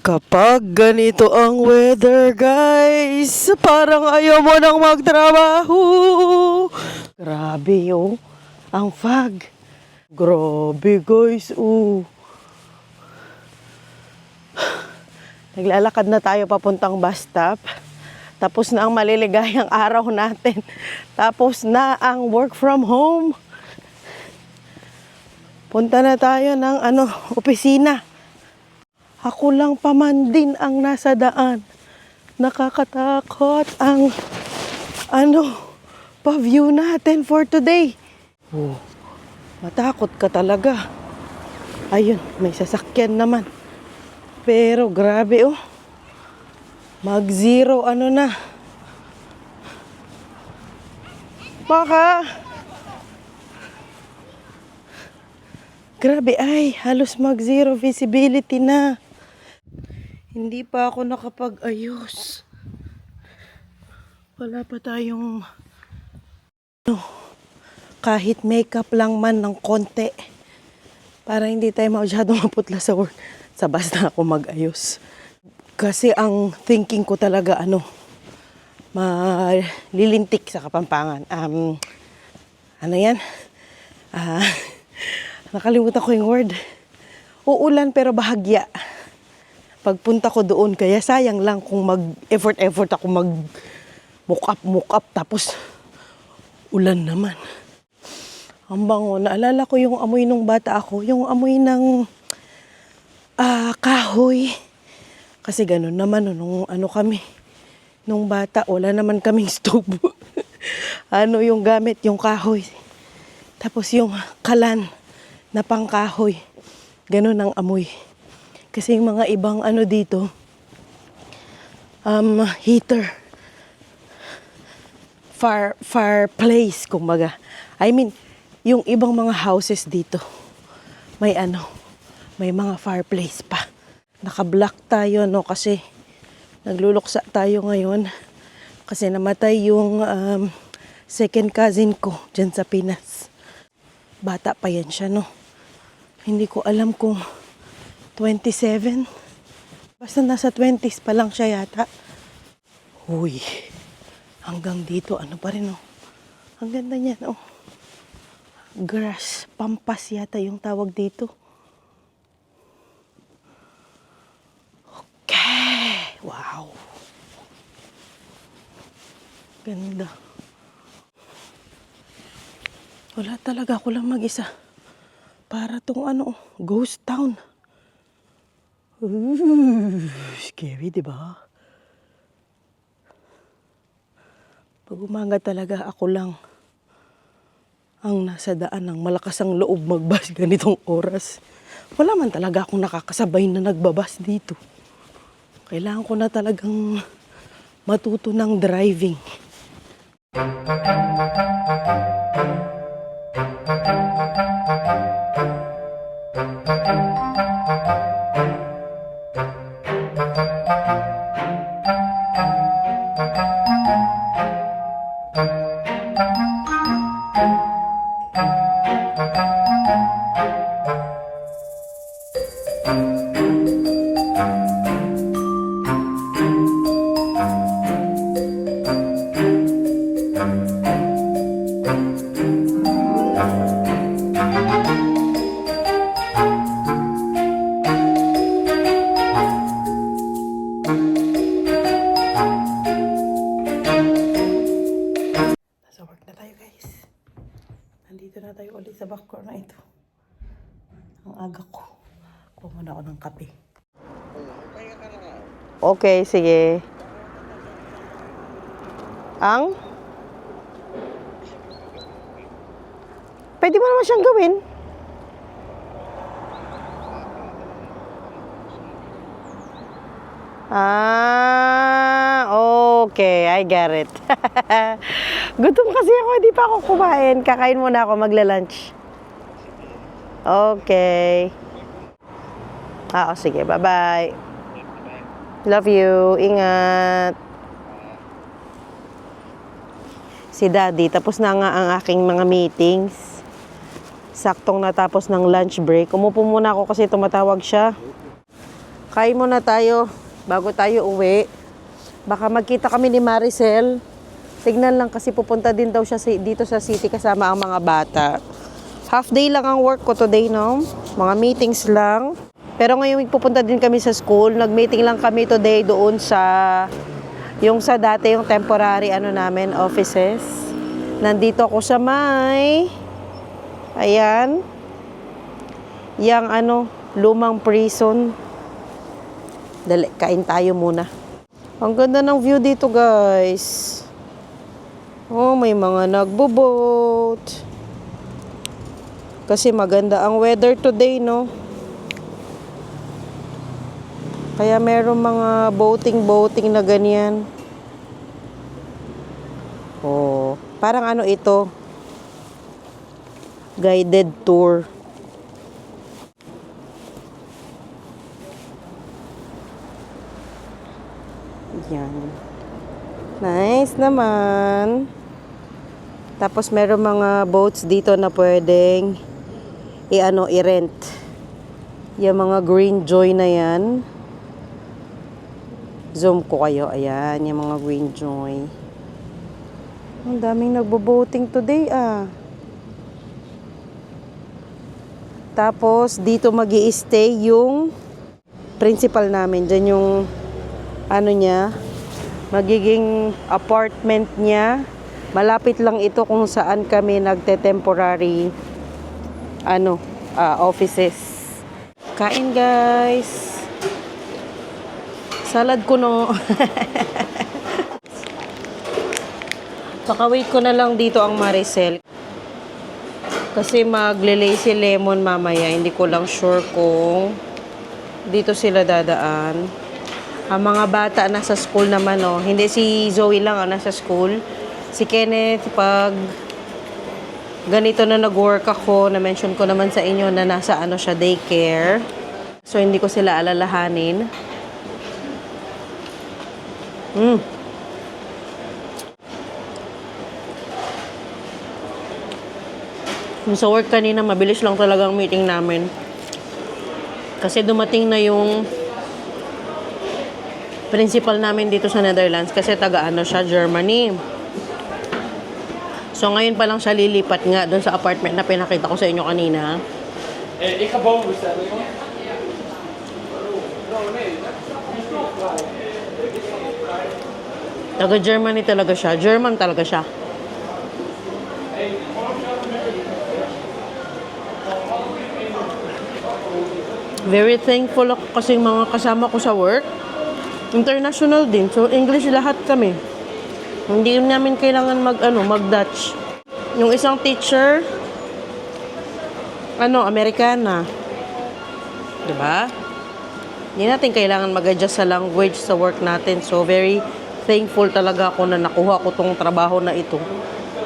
Kapag ganito ang weather, guys, parang ayaw mo nang magtrabaho. Grabe yung ang fog. Grabe, guys, Naglalakad na tayo papuntang bus stop. Tapos na ang maliligayang araw natin. Tapos na ang work from home. Punta na tayo ng opisina. Ako lang pa man din ang nasa daan. Nakakatakot ang pa-view natin for today. Matakot ka talaga. Ayun, may sasakyan naman. Pero grabe Mag-zero na. Baka. Grabe halos mag-zero visibility na. Hindi pa ako nakapag-ayos. Wala pa tayong kahit makeup lang man ng konti. Para hindi tayo masyadong maputla sa work. Sa bus na ako mag-ayos. Kasi ang thinking ko talaga malilintik sa Kapampangan. Nakalimutan ko yung word. Uulan pero bahagya. Pagpunta ko doon, kaya sayang lang kung mag-effort ako mag-mock up, tapos ulan naman. Ang bango. Naalala ko yung amoy nung bata ako, yung amoy ng kahoy. Kasi ganun naman, nung kami, nung bata, wala naman kaming stove. Yung gamit, yung kahoy. Tapos yung kalan na pangkahoy. Ganun ang amoy. Kasi yung mga ibang dito, heater. Fireplace, kumbaga. I mean, yung ibang mga houses dito, may mga fireplace pa. Naka-block tayo, kasi nagluluksa tayo ngayon. Kasi namatay yung second cousin ko dyan sa Pinas. Bata pa yan siya, Hindi ko alam kung 27. Basta nasa 20s pa lang siya yata. Uy, hanggang dito, pa rin, Ang ganda niyan, Grass, pampas yata yung tawag dito. Okay, wow. Ganda. Wala talaga, ako lang mag-isa. Para tong ghost town. Scary, diba? Pag umaga talaga, ako lang ang nasa daan ng malakas ang loob magbas ganitong oras. Wala man talaga akong nakakasabay na nagbabas dito. Kailangan ko na talagang matuto ng driving. Nandito na tayo ulit sa backcourt na ito. Ang aga ko. Kuha muna ako ng kape. Okay, sige. Pwede mo naman siyang gawin. Okay, I get it. Gutom kasi ako, hindi pa ako kumain. Kakain muna ako, magla-lunch. Okay. Sige, bye-bye. Love you, ingat. Si Daddy, tapos na nga ang aking mga meetings. Saktong natapos ng lunch break. Umupo muna ako kasi tumatawag siya. Kain muna tayo bago tayo uwi. Baka magkita kami ni Maricel. Tignan lang kasi pupunta din daw siya dito sa city kasama ang mga bata. Half day lang ang work ko today, no? Mga meetings lang. Pero ngayon pupunta din kami sa school. Nag-meeting lang kami today doon sa yung sa dati yung temporary namin offices. Nandito ako sa may ayan. Yang lumang prison. Dali, kain tayo muna. Ang ganda ng view dito, guys. Oh, may mga nagbo-boat. Kasi maganda ang weather today, no? Kaya meron mga boating na ganyan. Oh, parang ito? Guided tour. Yan. Nice naman. Tapos meron mga boats dito na pwedeng i-rent. Yung mga Green Joy na yan. Zoom ko kayo. Ayan, yung mga Green Joy. Ang daming nagbo-boating today, Tapos, dito mag-i-stay yung principal namin. Diyan yung niya, magiging apartment niya. Malapit lang ito kung saan kami nagte-temporary offices. Kain, guys. Salad kuno. Paka-wait ko na lang dito ang Maricel. Kasi magle-lazy lemon mamaya. Hindi ko lang sure kung dito sila dadaan. Ang mga bata nasa school naman, Hindi si Zoe lang nasa school. Si Kenneth, pag ganito na nag-work ako, na-mention ko naman sa inyo na nasa siya, daycare. So, hindi ko sila alalahanin. Yung sa work kanina, mabilis lang talaga ang meeting namin. Kasi dumating na yung principal namin dito sa Netherlands kasi taga siya, Germany. So ngayon pa lang siya lilipat nga doon sa apartment na pinakita ko sa inyo kanina. Ik ga boven bestellen, jongen. Taga Germany talaga siya. German talaga siya. Very thankful ako kasi mga kasama ko sa work. International din. So, English lahat kami. Hindi namin kailangan mag-Dutch. Yung isang teacher, Amerikana. Diba? Hindi natin kailangan mag-adjust sa language sa work natin. So, very thankful talaga ako na nakuha ko tong trabaho na ito.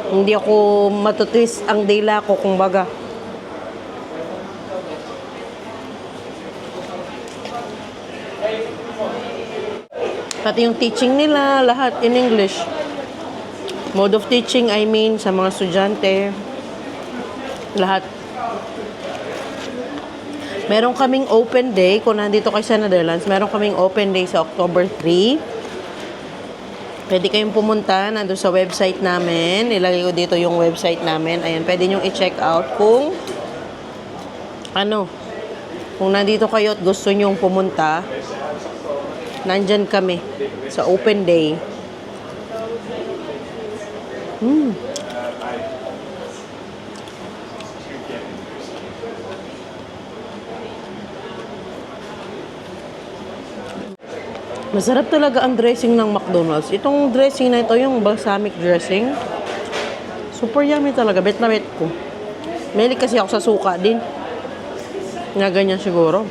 Hindi ako matutwist ang dila ko, kumbaga. Pati yung teaching nila, lahat in English. Mode of teaching, sa mga estudyante. Lahat. Meron kaming open day, kung nandito kayo sa Netherlands, meron kaming open day sa October 3. Pwede kayong pumunta, nandun sa website namin. Ilagay ko dito yung website namin. Ayan, pwede nyo i-check out kung kung nandito kayo at gusto nyong pumunta. Nandyan kami sa open day. Masarap talaga ang dressing ng McDonald's. Itong dressing na ito, yung balsamic dressing. Super yummy talaga. Bet na bet ko. Mahilig kasi ako sa suka din. Na ganyan siguro.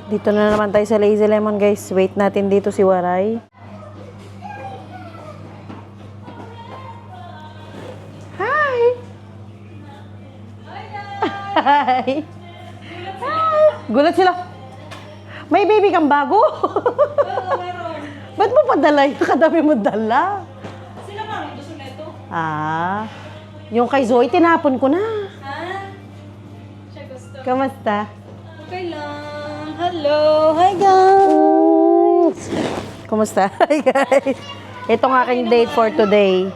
Dito na naman tayo sa Lazy Lemon, guys. Wait natin dito si Waray. Hi! Hi! Hi! Gulat sila. May baby kang bago? Ba't mo padala yung kadami mo dala? Sila nga, gusto nito. Yung kay Zoe, tinapon ko na. Ha? Siya gusto. Kamusta? Okay lang. Hello! Hi guys! Kumusta? Hi guys! Ito ang aking date for today.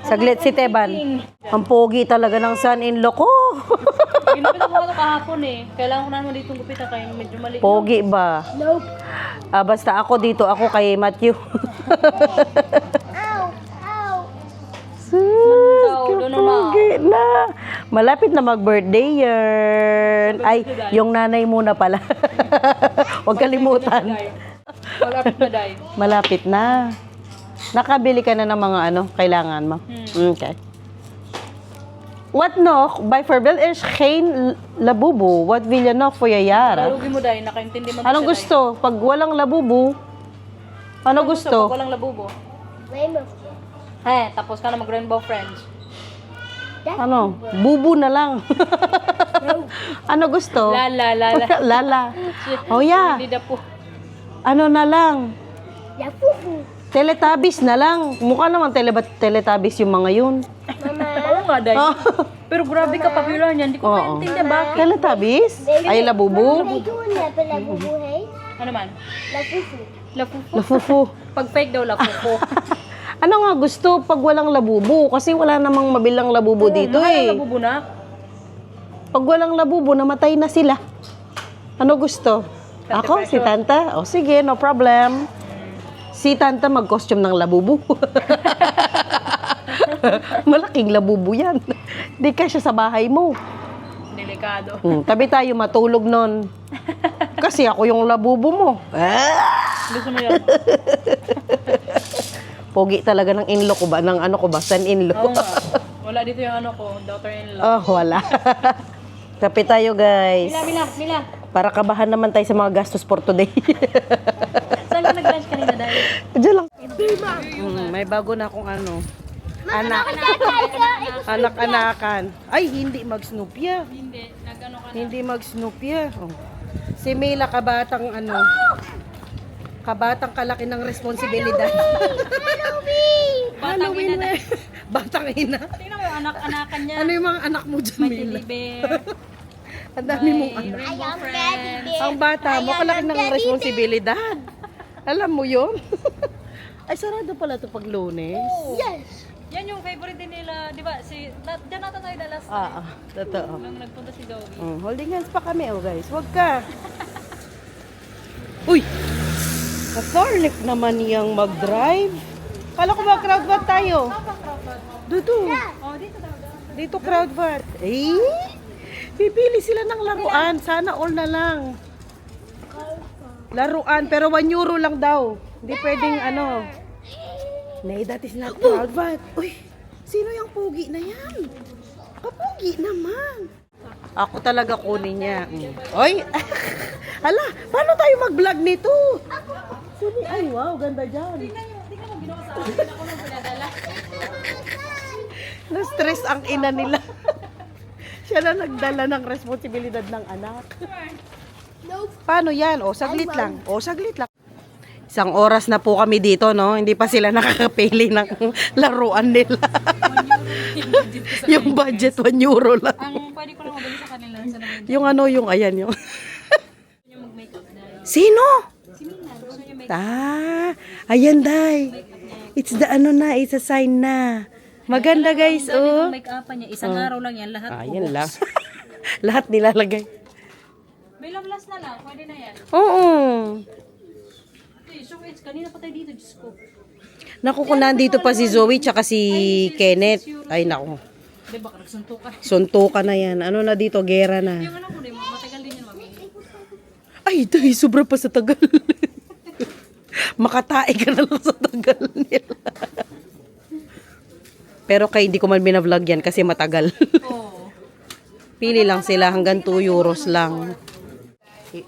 Saglit si Teban. Ang pogi talaga ng son-in-law ko. Ginupitan ko ito kahapon eh. Kailangan ko na naman dito gupitan kayo. Medyo mali. Pogi ba? Nope. Basta ako dito, ako kay Matthew. Doon na. Pogi na. Malapit na mag-birthday yan. Ay, yung nanay muna pala. Huwag kalimutan. Malapit na dahil. Malapit na. Nakabili ka na ng mga kailangan mo? Okay. What nog bij voorbeeld is geen labubu. Wat wil je nog voor je jaren? Malugi mo dahil. Nakaintindi mo. Anong gusto? Pag walang labubu, ano Pag gusto? walang labubo. Rainbow. Tapos ka na mag-rainbow friends. Ano? Bubu na lang. Ano gusto? Lala. Lala. Oh yeah. Hindi na po. Ano na lang? Yafufu. Teletubbies na lang. Mukha naman Teletubbies yung mga yun. Oo nga dahil. Oh. Pero grabe ka popular niyan. Hindi ko Oo. maintindihan bakit. Teletubbies? Ay, labubu? Nagtuon na pala bubuhay. Ano man? Lafufu. Lafufu. Lafufu. Pag fake daw lafufu. Ano nga gusto pag walang labubu? Kasi wala namang mabilang labubu dito Mahal ang eh. labubo na. Pag walang labubu, namatay na sila. Ano gusto? Ako? Si Tanta? O sige, no problem. Si Tanta mag-costume ng labubu. Malaking labubu yan. Di ka siya sa bahay mo. Delikado. Tabi tayo matulog nun. Kasi ako yung labubu mo. Gusto mo yan? Pogi talaga ng in-law ko ba? Ng ano ko ba? Son-in-law. Oo nga. Wala dito yung ano ko, daughter-in-law. Oh, wala. Tabi tayo, guys. Mila. Para kabahan naman tayo sa mga gastos for today. Saan ka nag-lunch kanina dahil? Diyan lang. May bago na akong anak-anakan. Ay, hindi mag-snoopya. Hindi. Nag-ano ka na. Hindi mag-snoopya. Oh. Si Mila, kabatang kalaki ng responsibilidad. Batang ina na. Batang ina. Tingnan mo yung anak-anakan niya. Ano yung mga anak mo dyan, May Mila? teddy bear. Ang dami mong anak. I am ready, babe. Ang bata mo, kalaki ng responsibilidad. Alam mo yun? Ay, sarado pala ito pag Lunes. Yes. Yan yung favorite din nila, di ba? Diyan natin tayo dalas. Totoo. Nung nagpunta si Zoe. Holding hands pa kami, guys. Huwag ka. Uy! Ka-Thorlick naman niyang mag-drive. Kala ko ba crowd bat tayo? Dito. Oh, dito daw. Dito crowd bat. Eh? Pipili sila ng laruan. Sana all na lang. Laruan, pero 1 euro lang daw. Hindi pwedeng Nay, that is not crowd bat. Uy, sino yung pugi na yan? Kapugi naman. Ako talaga kunin niya. Oy! Hala, paano tayo mag-vlog nito? Ay, wow, ganda dyan. Tingnan mo, ginawa sa akin. Ako nang pinadala. Na-stress ang ina nila. Siya na nagdala ng responsibilidad ng anak. Paano yan? Saglit lang. Saglit lang. Isang oras na po kami dito, no? Hindi pa sila nakakapili ng laruan nila. Yung budget, 1 euro lang. Ang pwede ko lang mabili sa kanila. Sa naman Yung ayan yung. yung mag-makeup dahil. Sino? Si Mina, gusto niya make Ayan, Day. It's the it's a sign na. Maganda, guys, oh. Ang make-upan niya. Isang araw lang yan. Lahat Ayan lang. Lahat nilalagay. May long last na lang. Pwede na yan. Oo. So, it's kanina pa tayo dito. Diyos ko. Naku, kung nandito pa si Zoe tsaka si Kenneth. Ay, naku. Di ba, nagsuntukan. Suntukan na yan. Ano na dito, gera na. Yung ano ko din, matagal din yun mabili. Ay, Day, sobra pa sa tagal. Makatae ka na lang sa tagal nila. Pero kay hindi ko man binavlog yan kasi matagal. Oo. Pili lang sila hanggang 2 euros lang.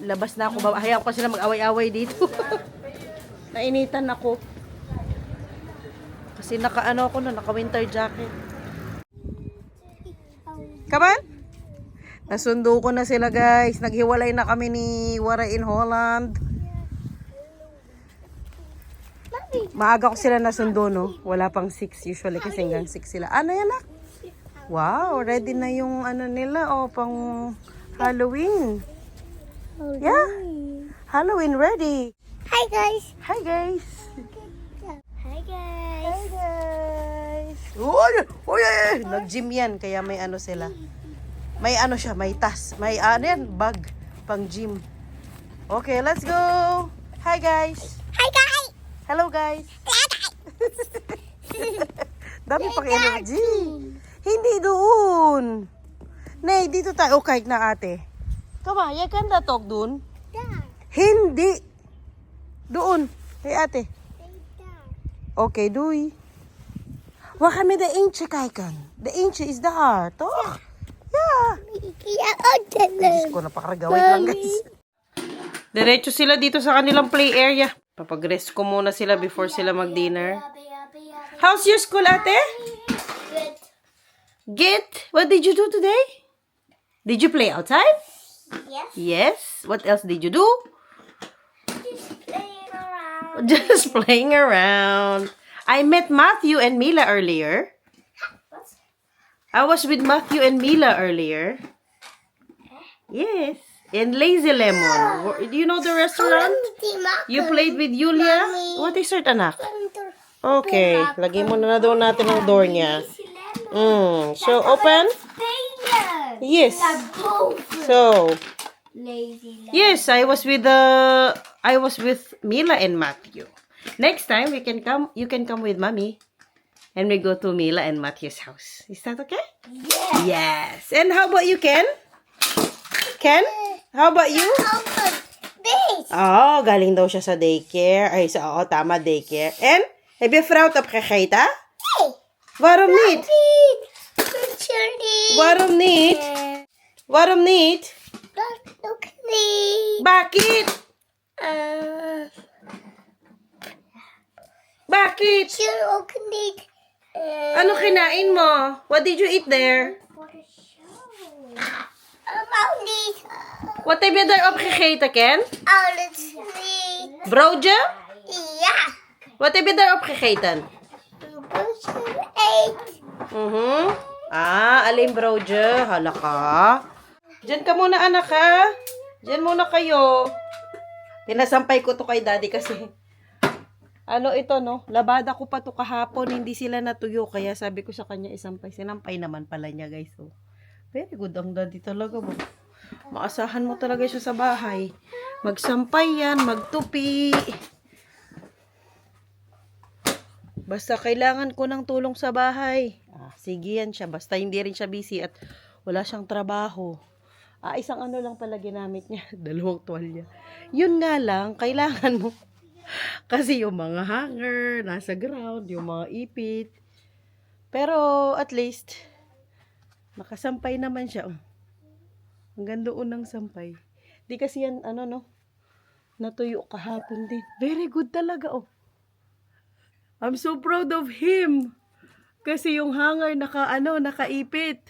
Labas na ako. Hayaan ko sila mag-away-away dito. Nainitan ako. Kasi naka-winter jacket. Come on! Nasundo ko na sila, guys. Naghiwalay na kami ni Wara in Holland. Maaga ko sila nasundo, no? Wala pang 6 usually kasi hanggang 6 sila. Ano yan, ah? Wow, ready na yung nila, pang Halloween. Yeah? Halloween ready. Hi guys. Hi guys. Hi guys. Hi guys. Uy, uy, uy. Nag-gym yan kaya may ano sila. May ano siya, may tas. May ano yan, bag pang gym. Okay, let's go. Hi guys. Hi guys. Hello guys. Dami pang energy. Hindi doon. Nay, dito tayo. Okay na ate. Kama, ya kan da talk doon? Dad. Hindi. Doon. Hey ate. Dad. Okay, doy. Wa kami the inch kaikan. The inch is the heart. Oh. Yeah. Yeah, oh, Diyos ko, napakaragawit lang guys. Diretso sila dito sa kanilang play area. Papag-rest ko muna sila before sila mag-dinner. How's your school, ate? Good. Good. What did you do today? Did you play outside? Yes. Yes. What else did you do? Just playing around. Just playing around. I met Matthew and Mila earlier. What? I was with Matthew and Mila earlier. Yes. In Lazy Lemon. Do you know the restaurant? You played with Julia? What is it, anak? Okay. Lagay mo na doon natin ang door niya. So, open? Yes. So, Lazy. yes, I was with Mila and Matthew. Next time you can come with Mommy. And we go to Mila and Matthew's house. Is that okay? Yes. And how about you, Ken? Ken? How about you? Open this. Oh, galing daw siya sa daycare. Ay, tama, daycare. And, heb je vrouw het opgegeten? Hey. Waarom niet? Charlie. Waarom niet? Waarom niet? Look me. Bakit? Bakit? Look me. Ano kinain mo? What did you eat there? About this. Wat heb je daar opgegeten, Ken? Oh, let's see. Broodje? Yeah. Wat heb je daar opgegeten? Eight. Alin broodje? Hala ka. Diyan ka muna, anak, ha? Diyan muna kayo. Tinasampay ko to kay daddy kasi ano ito, no? Labada ko pa to kahapon. Hindi sila natuyo. Kaya sabi ko sa kanya isampay. Sinampay naman pala niya, guys. So, very good ang daddy talaga. Maasahan mo talaga siya sa bahay. Magsampay yan. Magtupi. Basta kailangan ko ng tulong sa bahay. Sige yan siya. Basta hindi rin siya busy at wala siyang trabaho. Isang ano lang pala ginamit niya. 2 tuwalya. Yun nga lang, kailangan mo. Kasi yung mga hanger, nasa ground, yung mga ipit. Pero at least, nakasampay naman siya. Hanggang doon ng sampay. Di kasi yan, ano no, natuyo kahapon din. Very good talaga, oh. I'm so proud of him. Kasi yung hanger nakaipit.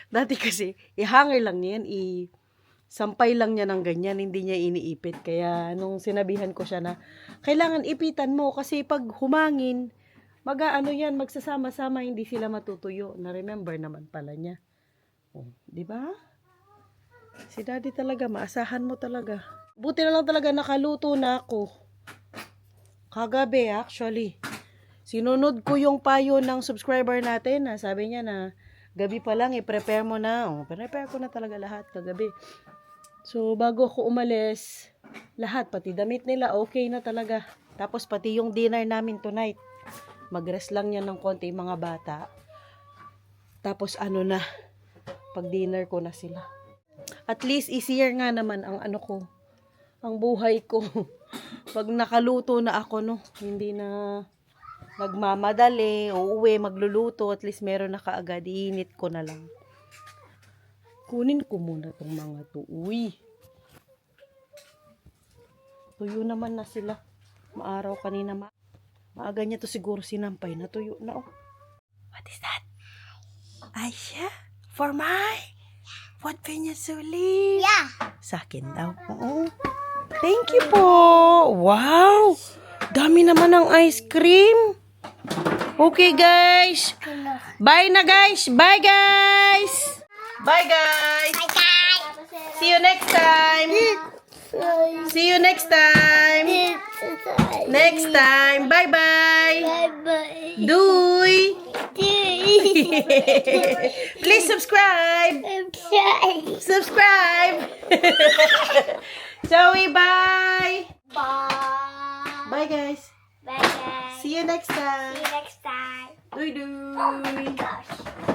Dati kasi, i-hanger lang niya yan, sampay lang niya ng ganyan, hindi niya iniipit. Kaya nung sinabihan ko siya na, kailangan ipitan mo kasi pag humangin, magsasama-sama, hindi sila matutuyo. Na-remember naman pala niya. Oh, di ba? Si daddy talaga, maasahan mo talaga. Buti na lang talaga nakaluto na ako. Kagabi actually. Sinunod ko yung payo ng subscriber natin. Sabi niya na, gabi pa lang, i-prepare mo na. Prepare ko na talaga lahat kagabi. So, bago ako umalis, lahat, pati damit nila, okay na talaga. Tapos, pati yung dinner namin tonight. Mag-rest lang yan ng konti mga bata. Tapos, pag-dinner ko na sila. At least, easier nga naman ang ang buhay ko. Pag nakaluto na ako, no, hindi na nagmamadali, uuwi, magluluto, at least meron na kaagad, iinit ko na lang. Kunin ko muna tong mga to. Uy. Tuyo naman na sila. Maaraw kanina. Maaga niya to siguro sinampay. Natuyo na, oh. What is that? Aisha? For my? What Penyasuli? Yeah. Sa akin daw. Oo. Thank you po. Wow. Dami naman ng ice cream. Okay, guys. Bye na, guys. Bye, guys. Bye, guys. Bye, guys. See you next time. See you next time. Next time. Bye-bye. Bye-bye. Doy. Please subscribe. Subscribe. Zoe, bye. Bye. Bye, guys. Bye, guys. See you next time. See you next time. Doy, doy. Gosh.